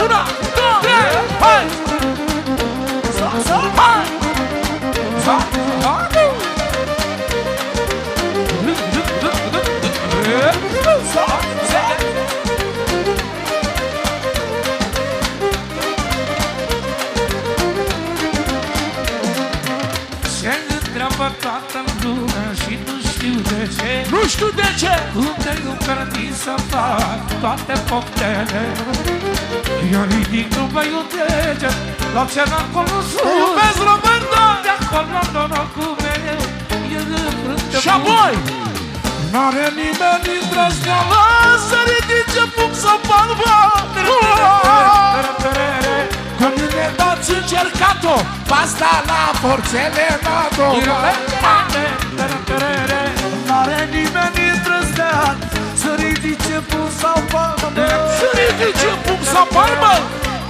Una, două, trei, hai! Hai! Se întreabă toată lumea și nu știu de ce. Nu știu de ce. Cum de nu permis să fac toate poftele. Eu ridic numai un deget la ce n-am cunoscut. Iubesc, Roberta! De acolo norocul meu e înfrântă. Și apoi n-are nimeni îndrăzneală să ridice pum să palmă. Când ne dați încercat-o, pasta la forțele NATO. N-are nimeni îndrăzneat să ridice pum sau palmă. Să ridice pum sau palmă.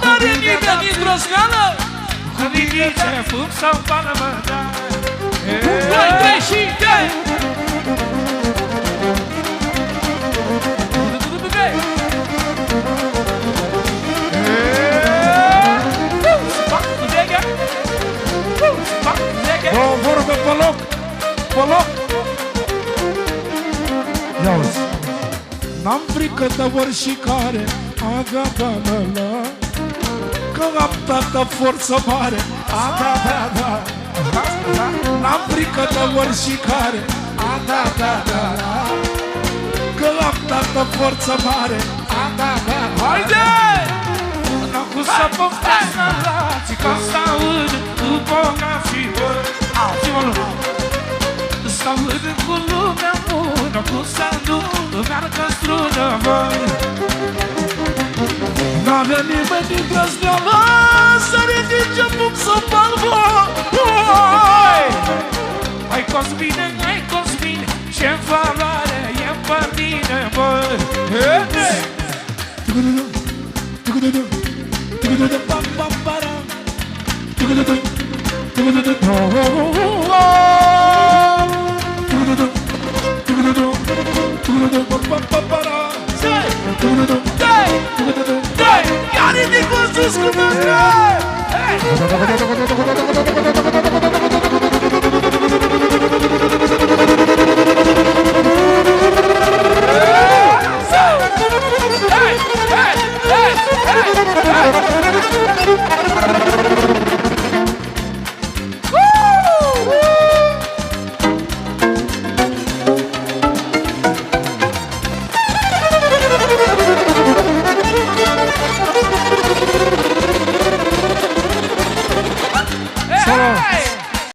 N-are nimeni îndrăzneală Să ridice pum sau palmă. 1, 2, 3 și 3. O vorbă pe loc, pe loc. Ia-uzi. N-am frică de oricare, aga-da-la-la, că am tată forță mare, aga-da-da. N-am frică de oricare, aga-da-da-la, că am tată forță mare, aga-da-da. Haide! N-am cum să poftesc narații, ca să aud după ca și voi. Să aud cu lumea bună, cum să nu meargă strună voi. N-avea nimeni îndrăzneală să ridice pum să palmă. Hai Cosmine, ce-n valoare e-n pe mine, băi. Ia ridic-o sus cu mâna!